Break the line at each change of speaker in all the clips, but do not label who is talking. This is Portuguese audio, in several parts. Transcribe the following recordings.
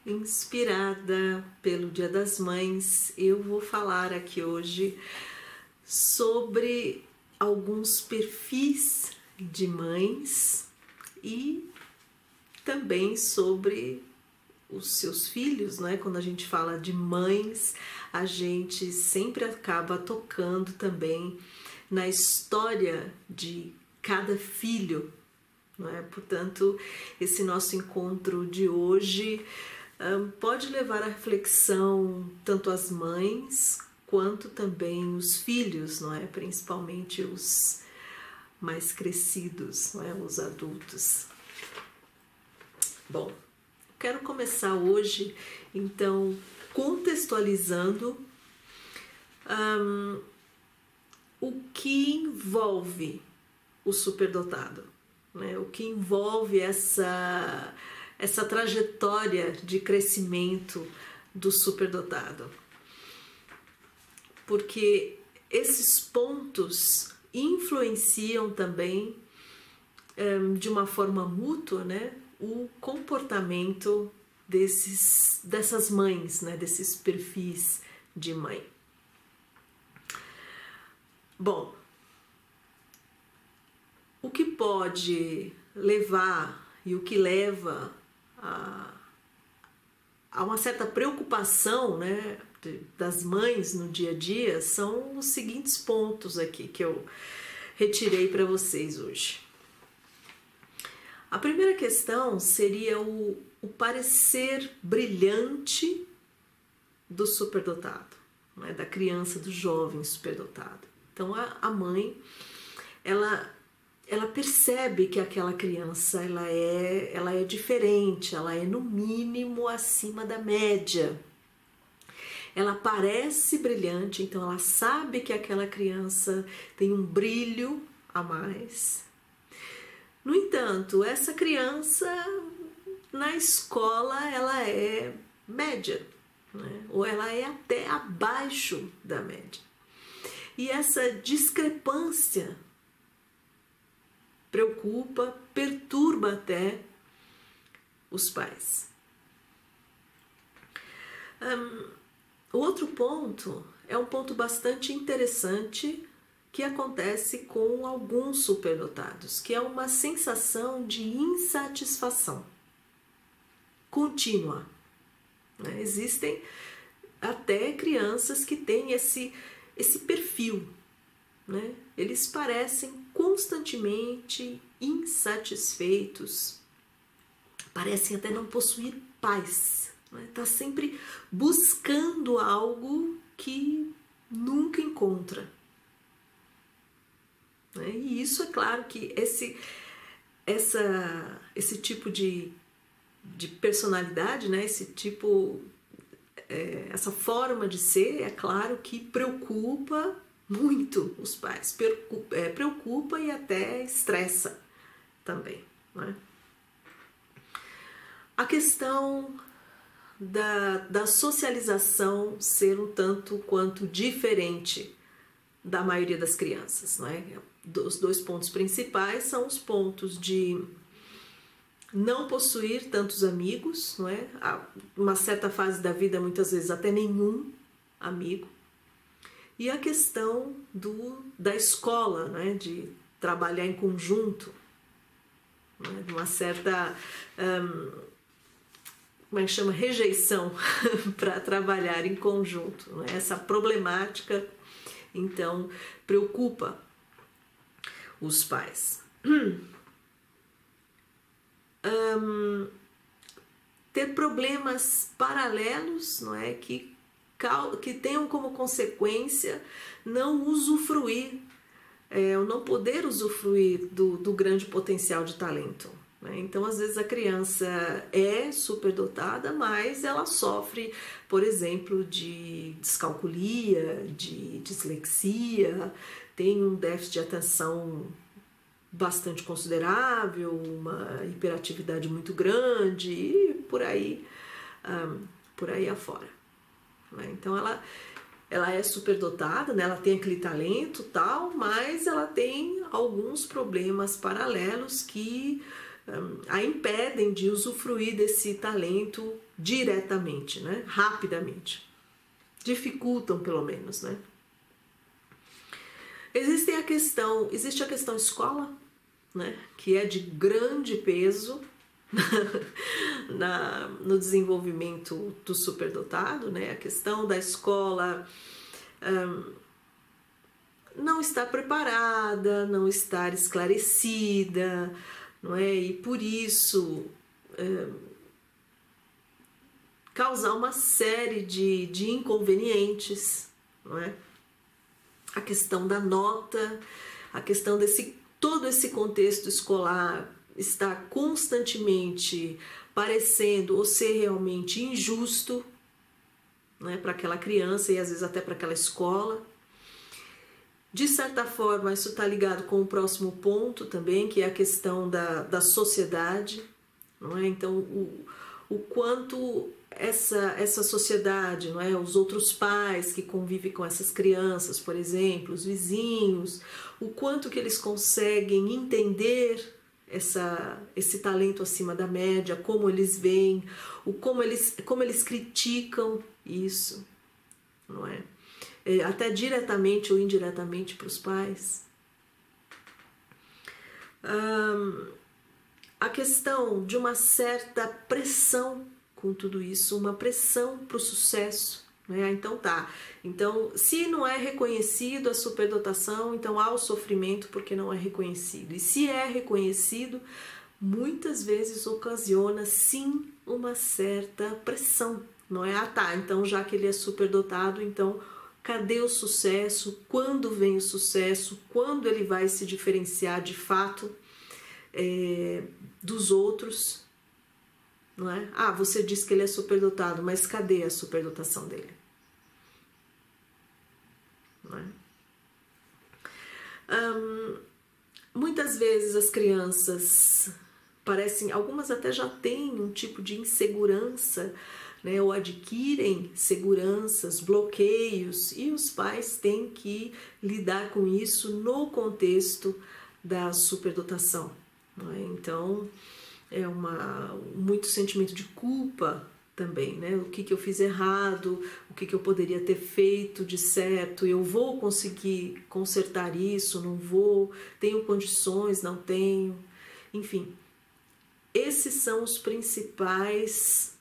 Inspirada pelo Dia das Mães, eu vou falar aqui hoje sobre alguns perfis de mães e também sobre os seus filhos, né? Quando a gente fala de mães, a gente sempre acaba tocando também na história de cada filho, não é? Portanto, esse nosso encontro de hoje pode levar à reflexão tanto as mães quanto também os filhos, não é? Principalmente os mais crescidos, não é? Os adultos. Bom, quero começar hoje, então, contextualizando o que envolve o superdotado, né? O que envolve essa trajetória de crescimento do superdotado. Porque esses pontos influenciam também, de uma forma mútua, né, o comportamento dessas mães, né, desses perfis de mãe. Bom, o que pode levar e o que leva a uma certa preocupação, né, das mães no dia a dia são os seguintes pontos aqui que eu retirei para vocês hoje. A primeira questão seria o parecer brilhante do superdotado, né, da criança, do jovem superdotado. Então a mãe, ela percebe que aquela criança ela é diferente, ela é no mínimo acima da média. Ela parece brilhante, então ela sabe que aquela criança tem um brilho a mais. No entanto, essa criança na escola ela é média, né? Ou ela é até abaixo da média. E essa discrepância preocupa, perturba até os pais. O outro ponto é um ponto bastante interessante que acontece com alguns superdotados, que é uma sensação de insatisfação contínua, né? Existem até crianças que têm esse perfil, né? Eles parecem constantemente insatisfeitos, parecem até não possuir paz, né? Tá sempre buscando algo que nunca encontra, né? E isso é claro que esse tipo de personalidade, né? Essa forma de ser, é claro que preocupa muito os pais, preocupa e até estressa também, né? A questão da socialização ser um tanto quanto diferente da maioria das crianças, não é? Os dois pontos principais são os pontos de não possuir tantos amigos, não é? Uma certa fase da vida, muitas vezes até nenhum amigo. E a questão da escola, né? De trabalhar em conjunto, né? De uma certa, como é que chama? Rejeição para trabalhar em conjunto, não é? Essa problemática, então, preocupa os pais. Ter problemas paralelos, não é? Que tenham como consequência não usufruir, ou não poder usufruir do grande potencial de talento, né? Então, às vezes a criança é superdotada, mas ela sofre, por exemplo, de descalculia, de dislexia, tem um déficit de atenção bastante considerável, uma hiperatividade muito grande e por aí afora, né? Então ela é superdotada, né? Ela tem aquele talento tal, mas ela tem alguns problemas paralelos que a impedem de usufruir desse talento diretamente, né? Rapidamente. Dificultam, pelo menos, né? Existe a questão escola, né? Que é de grande peso no desenvolvimento do superdotado, né? A questão da escola não estar preparada, não estar esclarecida, não é? E por isso causar uma série de inconvenientes, não é? A questão da nota, a questão todo esse contexto escolar está constantemente parecendo ou ser realmente injusto, né, para aquela criança e às vezes até para aquela escola. De certa forma, isso está ligado com o próximo ponto também, que é a questão da sociedade, não é? Então, o quanto essa sociedade, não é? Os outros pais que convivem com essas crianças, por exemplo, os vizinhos, o quanto que eles conseguem entender esse talento acima da média, como eles veem, como eles criticam isso, não é? Até diretamente ou indiretamente para os pais. A questão de uma certa pressão com tudo isso, uma pressão para o sucesso, né? Então, se não é reconhecido a superdotação, então há o sofrimento porque não é reconhecido. E se é reconhecido, muitas vezes ocasiona sim uma certa pressão, não é? Então já que ele é superdotado, então cadê o sucesso? Quando vem o sucesso? Quando ele vai se diferenciar de fato dos outros? Não é? Você diz que ele é superdotado, mas cadê a superdotação dele? Não é? Muitas vezes as crianças algumas até já têm um tipo de insegurança, né, ou adquirem seguranças, bloqueios, e os pais têm que lidar com isso no contexto da superdotação, não é? Então, muito sentimento de culpa também, né? O que eu fiz errado, o que eu poderia ter feito de certo, eu vou conseguir consertar isso, não vou, tenho condições, não tenho, enfim. Esses são os principais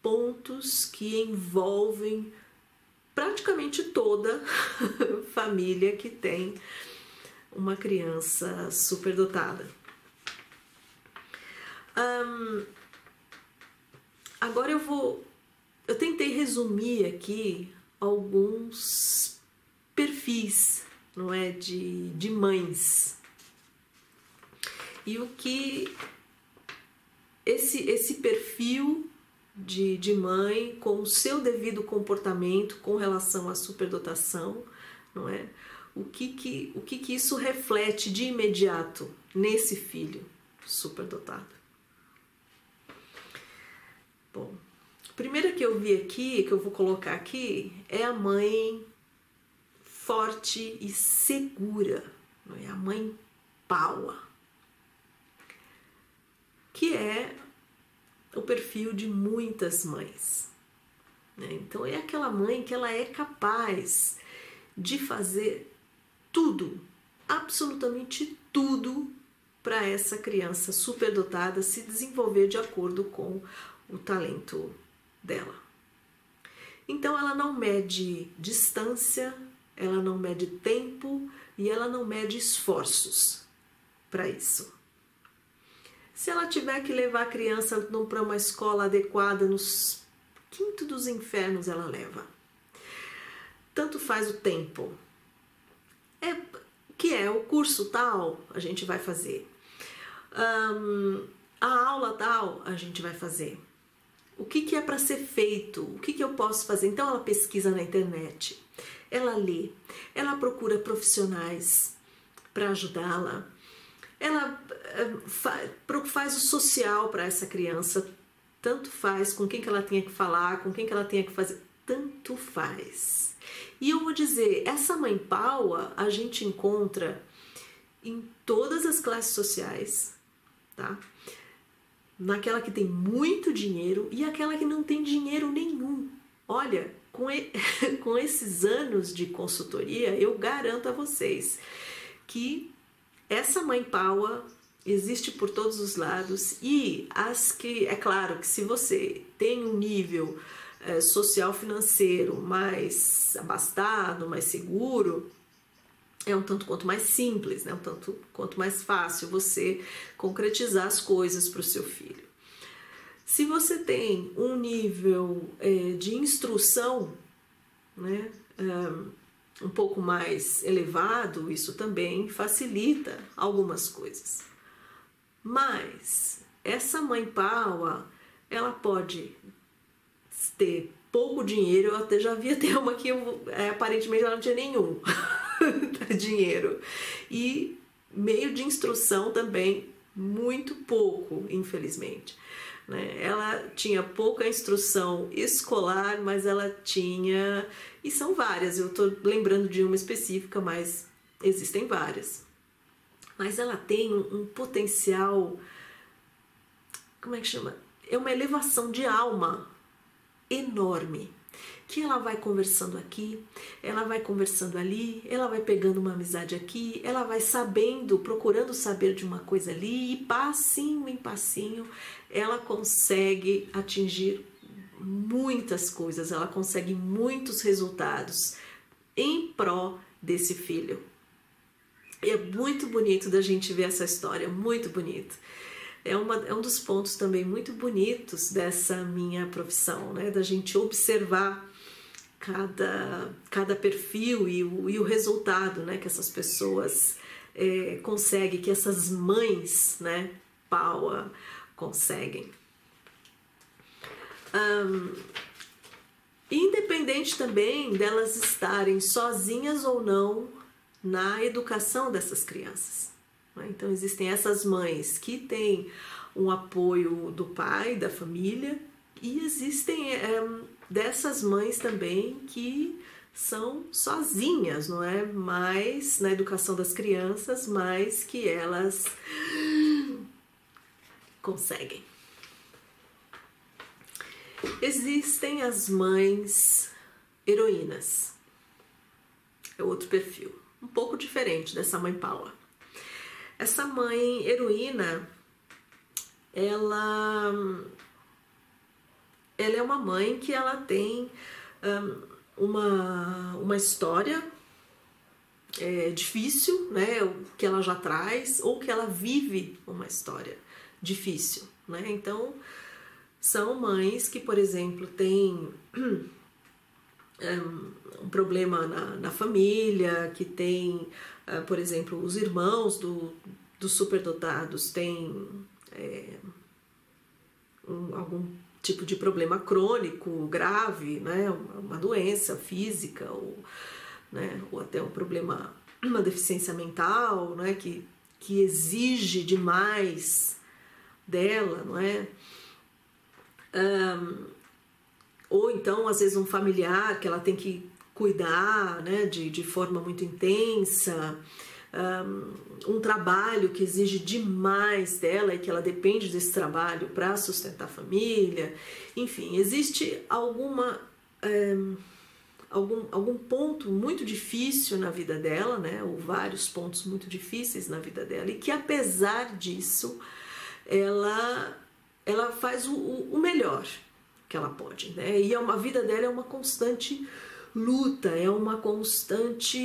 pontos que envolvem praticamente toda família que tem uma criança superdotada. Agora eu tentei resumir aqui alguns perfis, não é, de mães. E o que esse perfil de mãe com o seu devido comportamento com relação à superdotação, não é? O que isso reflete de imediato nesse filho superdotado? Bom, a primeira que eu vi aqui, que eu vou colocar aqui, é a mãe forte e segura, não é? A mãe Paula, que é o perfil de muitas mães, né? Então é aquela mãe que ela é capaz de fazer tudo, absolutamente tudo, para essa criança superdotada se desenvolver de acordo com o talento dela. Então ela não mede distância, ela não mede tempo e ela não mede esforços para isso. Se ela tiver que levar a criança para uma escola adequada nos quinto dos infernos, ela leva. Tanto faz o tempo. Que é o curso tal, a gente vai fazer. A aula tal, a gente vai fazer. O que é para ser feito? O que eu posso fazer? Então ela pesquisa na internet, ela lê, ela procura profissionais para ajudá-la, ela faz o social para essa criança, tanto faz com quem que ela tenha que falar, com quem que ela tenha que fazer, tanto faz. E eu vou dizer, essa mãe Paula a gente encontra em todas as classes sociais, tá? naquela que tem muito dinheiro e aquela que não tem dinheiro nenhum. Olha, com esses anos de consultoria, eu garanto a vocês que essa mãe paua existe por todos os lados, e as que, é claro que se você tem um nível social financeiro mais abastado, mais seguro, é um tanto quanto mais simples, né? Um tanto quanto mais fácil você concretizar as coisas para o seu filho. Se você tem um nível de instrução, né, um pouco mais elevado, isso também facilita algumas coisas. Mas essa mãe paua, ela pode ter pouco dinheiro. Eu até já vi até uma que aparentemente ela não tinha nenhum dinheiro, e meio de instrução também muito pouco, infelizmente, né? Ela tinha pouca instrução escolar, mas ela tinha, e são várias, eu estou lembrando de uma específica, mas existem várias, mas ela tem um potencial, como é que chama? É uma elevação de alma enorme, que ela vai conversando aqui, ela vai conversando ali, ela vai pegando uma amizade aqui, ela vai sabendo, procurando saber de uma coisa ali, e passinho em passinho ela consegue atingir muitas coisas, ela consegue muitos resultados em pró desse filho. E é muito bonito da gente ver essa história, muito bonito. É um dos pontos também muito bonitos dessa minha profissão, né? Da gente observar cada perfil e o resultado, né, que essas pessoas conseguem, que essas mães, né, paua, conseguem. Independente também delas estarem sozinhas ou não na educação dessas crianças, né? Então existem essas mães que têm um apoio do pai, da família, e existem dessas mães também que são sozinhas, não é? Mais na educação das crianças, mas que elas conseguem. Existem as mães heroínas. É outro perfil, um pouco diferente dessa mãe paua. Essa mãe heroína, ela é uma mãe que ela tem uma história difícil, né, que ela já traz, ou que ela vive uma história difícil, né? Então, são mães que, por exemplo, têm um problema na família, que tem, por exemplo, os irmãos dos superdotados têm algum tipo de problema crônico grave, né, uma doença física, ou, né, ou até um problema, uma deficiência mental, né, que exige demais dela, não é? Ou então, às vezes, um familiar que ela tem que cuidar, né, de forma muito intensa, um trabalho que exige demais dela e que ela depende desse trabalho para sustentar a família. Enfim, existe algum ponto muito difícil na vida dela, né, ou vários pontos muito difíceis na vida dela, e que, apesar disso, ela faz o melhor que ela pode, né? E a vida dela é uma constante luta, é uma constante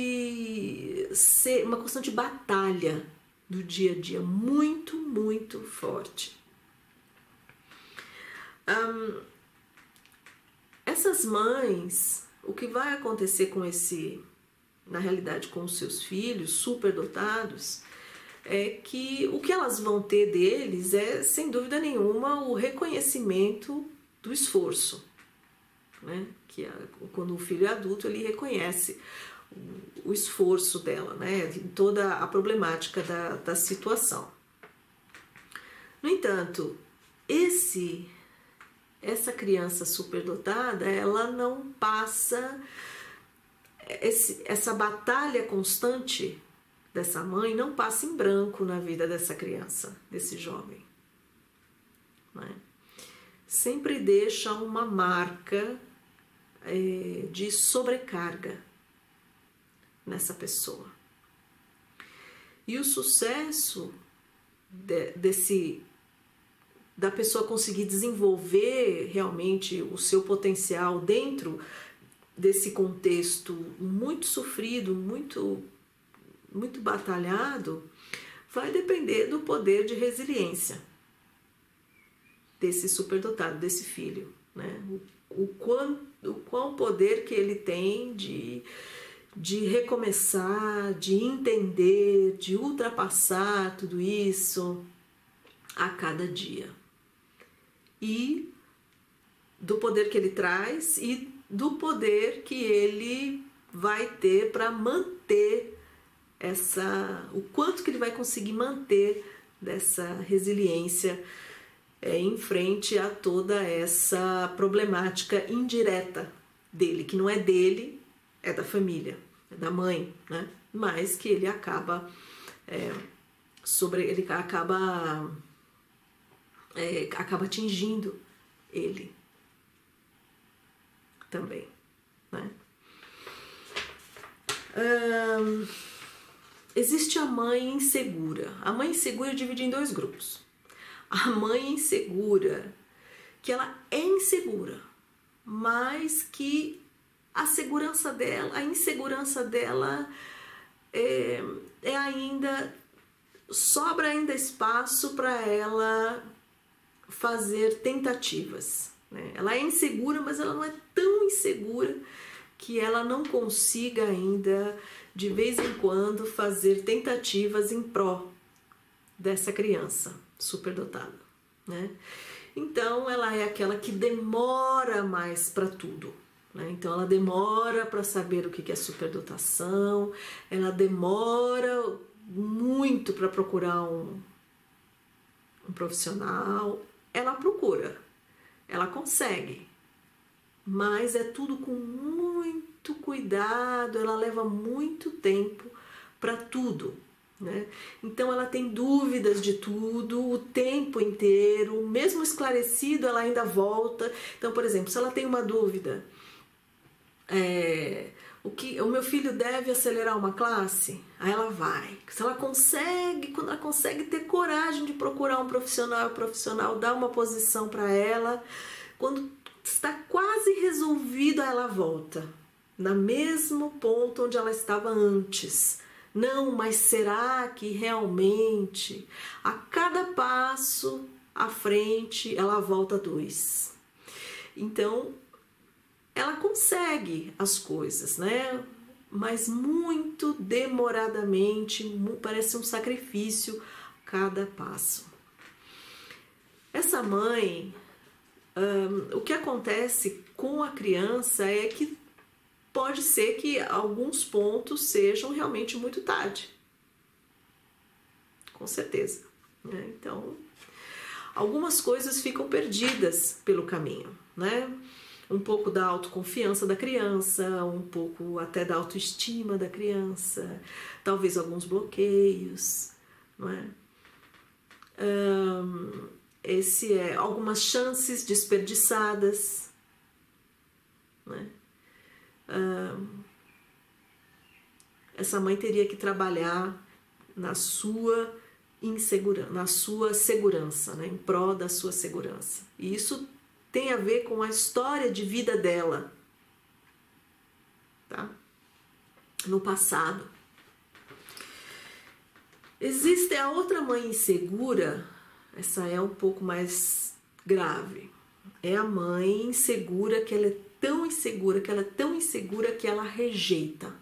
batalha do dia a dia, muito, muito forte. Essas mães, o que vai acontecer na realidade, com os seus filhos superdotados, é que o que elas vão ter deles é, sem dúvida nenhuma, o reconhecimento do esforço, né? Que quando o filho é adulto, ele reconhece o esforço dela, né? Toda a problemática da situação. No entanto, essa criança superdotada, ela não passa essa batalha constante dessa mãe, não passa em branco na vida dessa criança, desse jovem. né? Sempre deixa uma marca de sobrecarga nessa pessoa. E o sucesso da pessoa conseguir desenvolver realmente o seu potencial dentro desse contexto muito sofrido, muito batalhado, vai depender do poder de resiliência desse superdotado, desse filho, né? O quão poder que ele tem de recomeçar, de entender, de ultrapassar tudo isso a cada dia. E do poder que ele traz e do poder que ele vai ter para manter o quanto que ele vai conseguir manter dessa resiliência em frente a toda essa problemática indireta dele, que não é dele, é da família, é da mãe, né? Mas que ele acaba acaba atingindo ele também, né? Existe a mãe insegura. A mãe insegura eu dividi em 2 grupos. A mãe insegura, que ela é insegura, mas que a insegurança dela sobra ainda espaço para ela fazer tentativas, né? Ela é insegura, mas ela não é tão insegura que ela não consiga ainda, de vez em quando, fazer tentativas em pró dessa criança superdotada, né? Então, ela é aquela que demora mais para tudo, né? Então, ela demora para saber o que é superdotação, ela demora muito para procurar um profissional. Ela procura, ela consegue, mas é tudo com muito cuidado, ela leva muito tempo para tudo, né? Então ela tem dúvidas de tudo o tempo inteiro, mesmo esclarecido ela ainda volta. Então, por exemplo, se ela tem uma dúvida, o meu filho deve acelerar uma classe, aí ela vai. Quando ela consegue ter coragem de procurar um profissional, o profissional dá uma posição para ela, quando está quase resolvido, ela volta no mesmo ponto onde ela estava antes. Não, mas será que realmente a cada passo à frente ela volta 2? Então, ela consegue as coisas, né? Mas muito demoradamente, parece um sacrifício cada passo. Essa mãe, o que acontece com a criança é que pode ser que alguns pontos sejam realmente muito tarde. Com certeza, né? Então, algumas coisas ficam perdidas pelo caminho, né? Um pouco da autoconfiança da criança, um pouco até da autoestima da criança, talvez alguns bloqueios, não é? Algumas chances desperdiçadas, né? Essa mãe teria que trabalhar na sua insegurança, na sua segurança, né? Em prol da sua segurança. E isso tem a ver com a história de vida dela, tá? No passado. Existe a outra mãe insegura, essa é um pouco mais grave. É a mãe insegura, que ela é tão insegura, que ela rejeita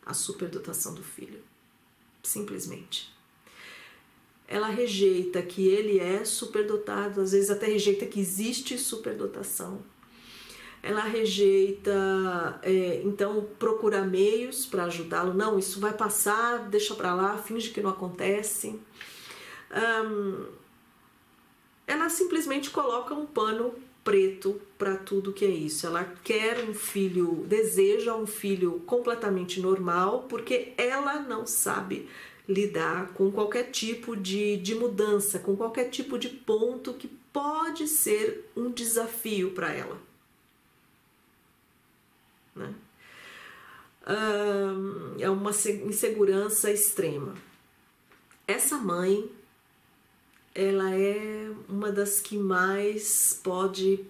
a superdotação do filho. Simplesmente. Ela rejeita que ele é superdotado, às vezes até rejeita que existe superdotação. Ela rejeita, então procura meios para ajudá-lo. Não, isso vai passar, deixa para lá, finge que não acontece. Ela simplesmente coloca um pano preto para tudo que é isso. Ela quer um filho, deseja um filho completamente normal, porque ela não sabe lidar com qualquer tipo de mudança, com qualquer tipo de ponto que pode ser um desafio para ela, né? É uma insegurança extrema. Essa mãe, ela é uma das que mais pode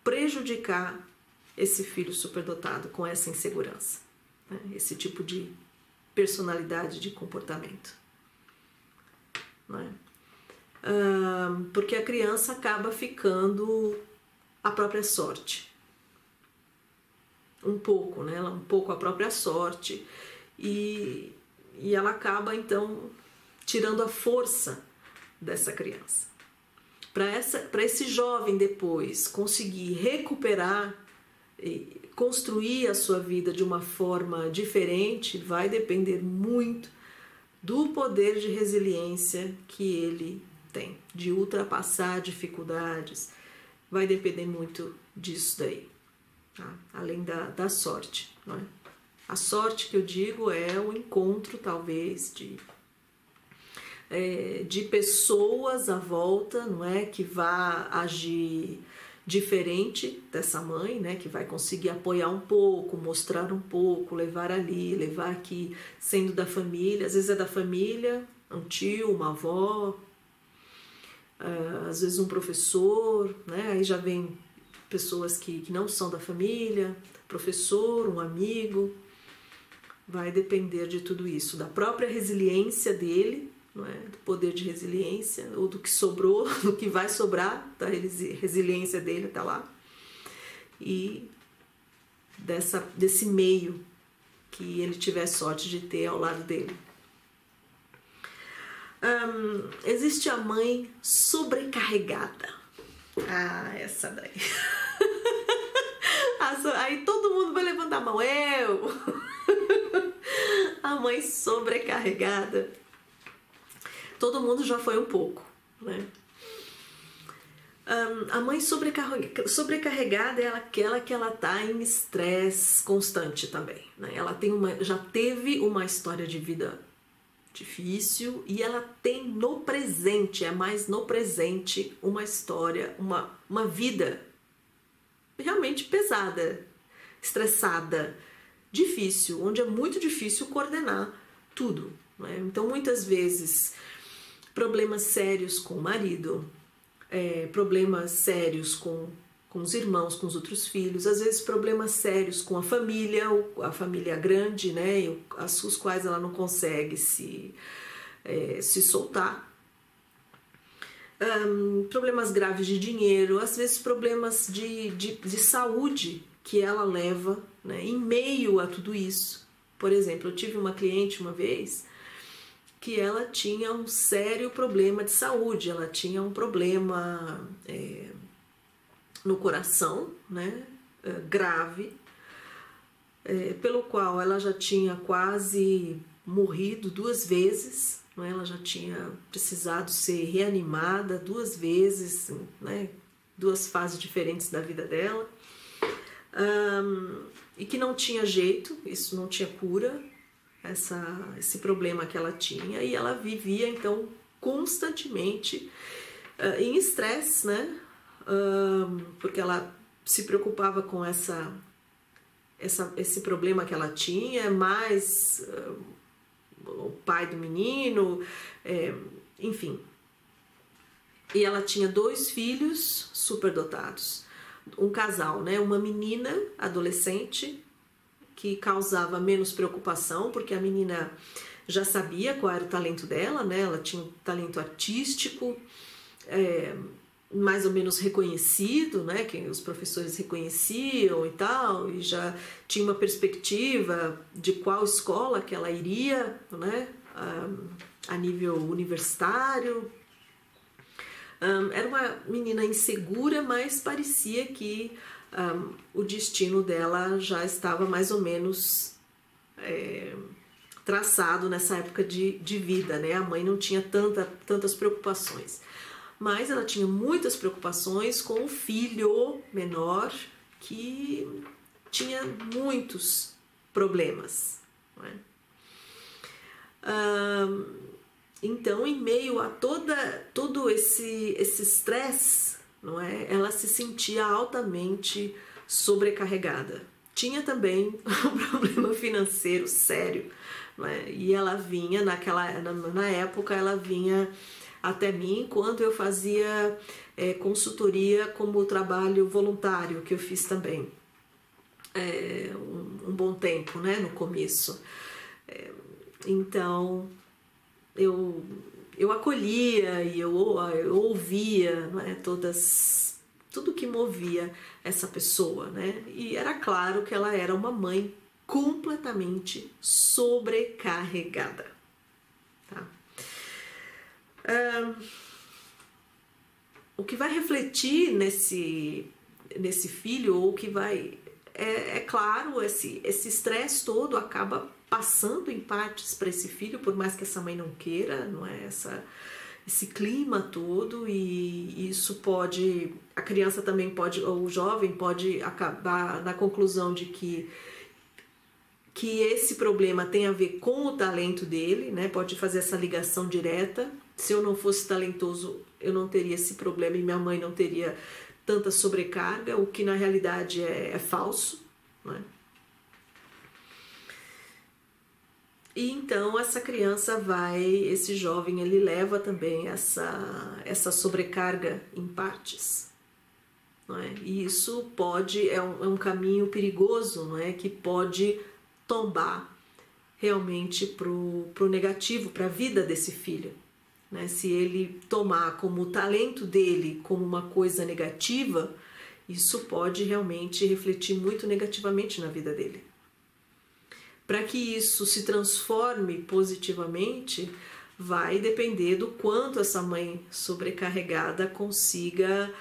prejudicar esse filho superdotado com essa insegurança, né? Esse tipo de personalidade, de comportamento, né? Porque a criança acaba ficando a própria sorte, um pouco, né? Um pouco a própria sorte, e ela acaba então tirando a força dessa criança. Para esse jovem depois conseguir recuperar e construir a sua vida de uma forma diferente, vai depender muito do poder de resiliência que ele tem, de ultrapassar dificuldades. Vai depender muito disso daí, tá? Além da sorte, não é? A sorte que eu digo é o encontro, talvez, de pessoas à volta, não é, que vá agir diferente dessa mãe, né, que vai conseguir apoiar um pouco, mostrar um pouco, levar ali, levar aqui, sendo da família. Às vezes é da família, um tio, uma avó, às vezes um professor, né, aí já vem pessoas que não são da família, professor, um amigo. Vai depender de tudo isso, da própria resiliência dele, não é? Do poder de resiliência, ou do que sobrou, do que vai sobrar da resiliência dele até lá, e desse meio que ele tiver sorte de ter ao lado dele. Existe a mãe sobrecarregada. Essa daí. Aí todo mundo vai levantar a mão. A mãe sobrecarregada. Todo mundo já foi um pouco, né? A mãe sobrecarregada é aquela que ela tá em estresse constante também, né? Ela já teve uma história de vida difícil e ela tem no presente, mais no presente, uma história, uma vida realmente pesada, estressada, difícil, onde é muito difícil coordenar tudo, né? Então, muitas vezes, problemas sérios com o marido, problemas sérios com os irmãos, com os outros filhos, às vezes problemas sérios com a família grande, né, os quais ela não consegue se soltar. Problemas graves de dinheiro, às vezes problemas de saúde que ela leva, né, em meio a tudo isso. Por exemplo, eu tive uma cliente uma vez que ela tinha um sério problema de saúde, ela tinha um problema no coração, né, grave, pelo qual ela já tinha quase morrido 2 vezes, né, ela já tinha precisado ser reanimada 2 vezes, né, 2 fases diferentes da vida dela, e que não tinha jeito, isso não tinha cura, esse problema que ela tinha, e ela vivia então constantemente em estresse, né? Porque ela se preocupava com esse problema que ela tinha, mais o pai do menino, enfim. E ela tinha 2 filhos superdotados, um casal, né? Uma menina adolescente que causava menos preocupação, porque a menina já sabia qual era o talento dela, né? Ela tinha um talento artístico, mais ou menos reconhecido, né? Que os professores reconheciam e tal, e já tinha uma perspectiva de qual escola que ela iria, né? A nível universitário. Era uma menina insegura, mas parecia que o destino dela já estava mais ou menos traçado nessa época de vida, né? A mãe não tinha tantas preocupações, mas ela tinha muitas preocupações com o filho menor, que tinha muitos problemas, não é? Então, em meio a todo esse estresse, não é? Ela se sentia altamente sobrecarregada. Tinha também um problema financeiro sério, não é? E ela vinha, na época, ela vinha até mim quando eu fazia consultoria como trabalho voluntário, que eu fiz também um bom tempo, né, no começo. Então, eu acolhia e eu ouvia, não é, tudo que movia essa pessoa, né? E era claro que ela era uma mãe completamente sobrecarregada, tá? O que vai refletir nesse filho, ou que vai... É claro, esse estresse todo acaba passando em partes para esse filho, por mais que essa mãe não queira, não é? Esse clima todo, e isso pode... A criança também pode, ou o jovem pode acabar na conclusão de que esse problema tem a ver com o talento dele, né? Pode fazer essa ligação direta. Se eu não fosse talentoso, eu não teria esse problema e minha mãe não teria tanta sobrecarga, o que na realidade é falso, né? E então essa criança esse jovem, ele leva também essa sobrecarga em partes, não é? E isso é um caminho perigoso, não é? Que pode tombar realmente pro negativo, para a vida desse filho, né? Se ele tomar como o talento dele como uma coisa negativa, isso pode realmente refletir muito negativamente na vida dele. Para que isso se transforme positivamente, vai depender do quanto essa mãe sobrecarregada consiga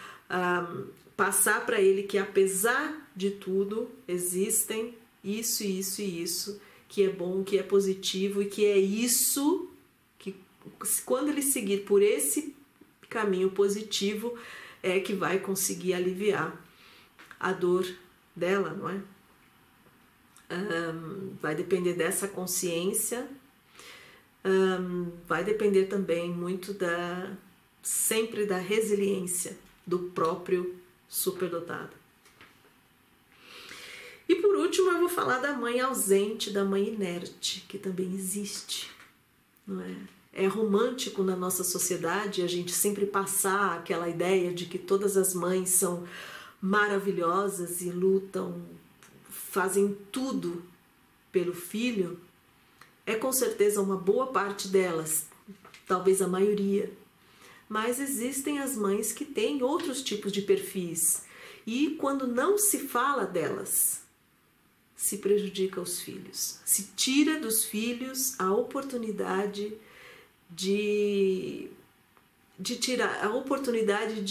passar para ele que, apesar de tudo, existem isso, isso e isso, que é bom, que é positivo, e que é isso que, quando ele seguir por esse caminho positivo, é que vai conseguir aliviar a dor dela, não é? Vai depender dessa consciência, vai depender também muito sempre da resiliência do próprio superdotado. E por último eu vou falar da mãe ausente, da mãe inerte, que também existe, não é? É romântico na nossa sociedade a gente sempre passar aquela ideia de que todas as mães são maravilhosas e lutam, fazem tudo pelo filho. É com certeza uma boa parte delas, talvez a maioria. Mas existem as mães que têm outros tipos de perfis. E quando não se fala delas, se prejudica os filhos. Se tira dos filhos a oportunidade de tirar, a oportunidade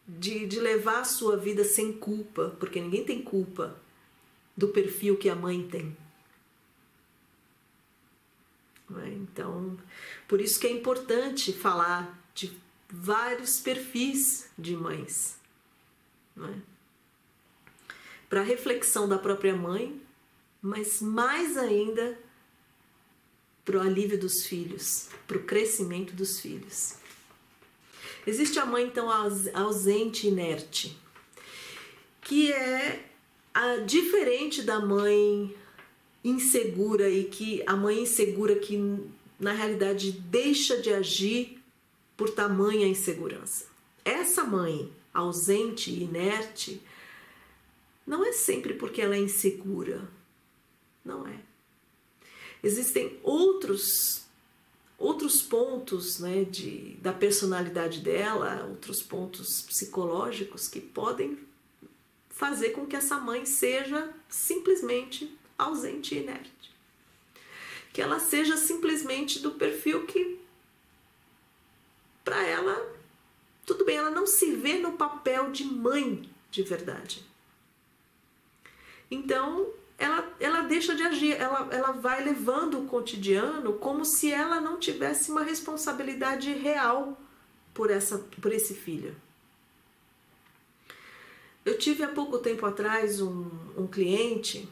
de levar a sua vida sem culpa, porque ninguém tem culpa do perfil que a mãe tem. Então, por isso que é importante falar de vários perfis de mães, não é? Para reflexão da própria mãe, mas mais ainda para o alívio dos filhos, para o crescimento dos filhos. Existe a mãe, então, ausente e inerte, que é diferente da mãe insegura, e que a mãe insegura que na realidade deixa de agir por tamanha insegurança. Essa mãe ausente e inerte não é sempre porque ela é insegura, não é. Existem outros pontos, né, da personalidade dela, outros pontos psicológicos que podem fazer com que essa mãe seja simplesmente ausente e inerte. Que ela seja simplesmente do perfil que, para ela, tudo bem, ela não se vê no papel de mãe de verdade. Então, ela deixa de agir, ela vai levando o cotidiano como se ela não tivesse uma responsabilidade real por esse filho. Eu tive há pouco tempo atrás um cliente,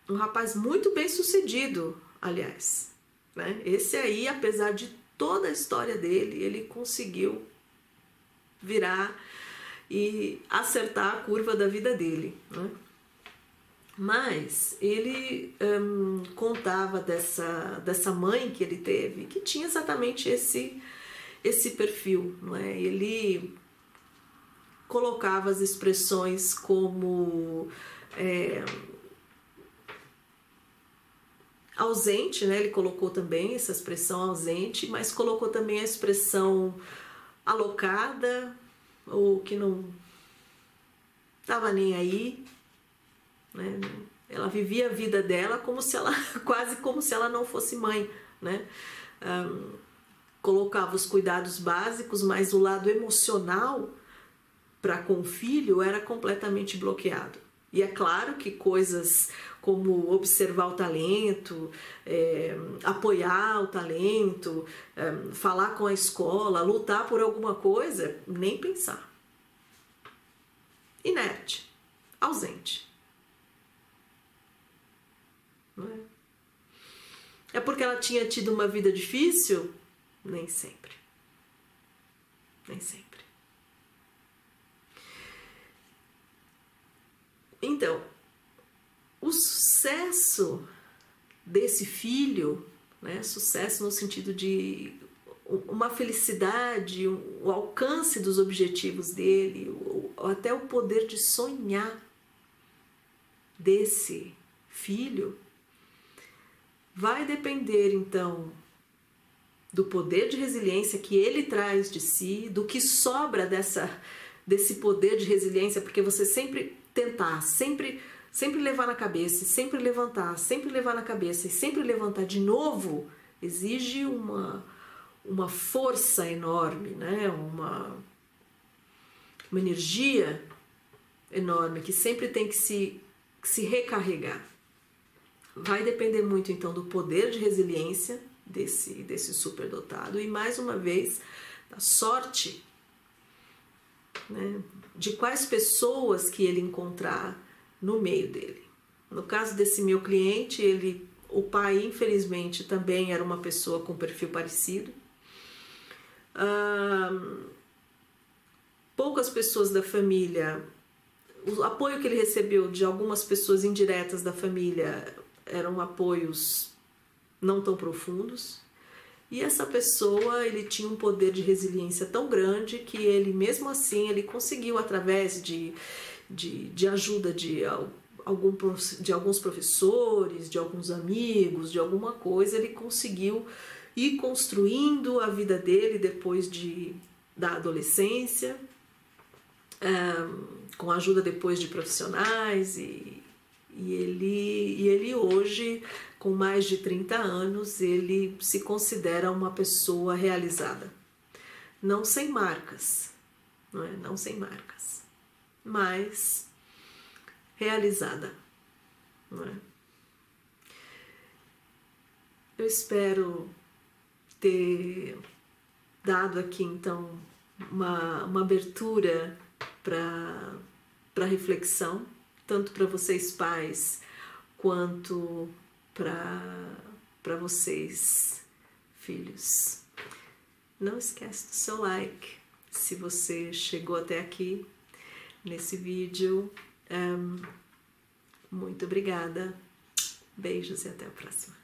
um rapaz muito bem sucedido, aliás, né? Esse aí, apesar de toda a história dele, ele conseguiu virar e acertar a curva da vida dele, né? Mas ele contava dessa mãe que ele teve, que tinha exatamente esse perfil, não é? Ele colocava as expressões como ausente, né? Ele colocou também essa expressão ausente, mas colocou também a expressão alocada, ou que não estava nem aí, né? Ela vivia a vida dela como se ela, quase como se ela não fosse mãe, né? Colocava os cuidados básicos, mas o lado emocional para com o filho era completamente bloqueado. E é claro que coisas como observar o talento, apoiar o talento, falar com a escola, lutar por alguma coisa, nem pensar. Inerte, ausente. Não é? É porque ela tinha tido uma vida difícil? Nem sempre. Nem sempre. Então, o sucesso desse filho, né, sucesso no sentido de uma felicidade, o alcance dos objetivos dele, até o poder de sonhar desse filho, vai depender então do poder de resiliência que ele traz de si, do que sobra desse poder de resiliência, porque você sempre tentar, sempre levar na cabeça, sempre levantar, sempre levar na cabeça e sempre levantar de novo, exige uma força enorme, né? Uma energia enorme que sempre tem que se recarregar. Vai depender muito então do poder de resiliência desse superdotado e, mais uma vez, da sorte, né, de quais pessoas que ele encontrar no meio dele. No caso desse meu cliente, o pai, infelizmente, também era uma pessoa com perfil parecido. Poucas pessoas da família, o apoio que ele recebeu de algumas pessoas indiretas da família eram apoios não tão profundos. E essa pessoa, ele tinha um poder de resiliência tão grande que ele, mesmo assim, ele conseguiu, através de ajuda de alguns professores, de alguns amigos, de alguma coisa, ele conseguiu ir construindo a vida dele depois da adolescência, com a ajuda depois de profissionais, e ele hoje, com mais de 30 anos, ele se considera uma pessoa realizada. Não sem marcas, não é? Não sem marcas, mas realizada, não é? Eu espero ter dado aqui, então, uma abertura para reflexão, tanto para vocês pais, quanto para vocês filhos. Não esquece do seu like, se você chegou até aqui nesse vídeo. Muito obrigada, beijos e até a próxima.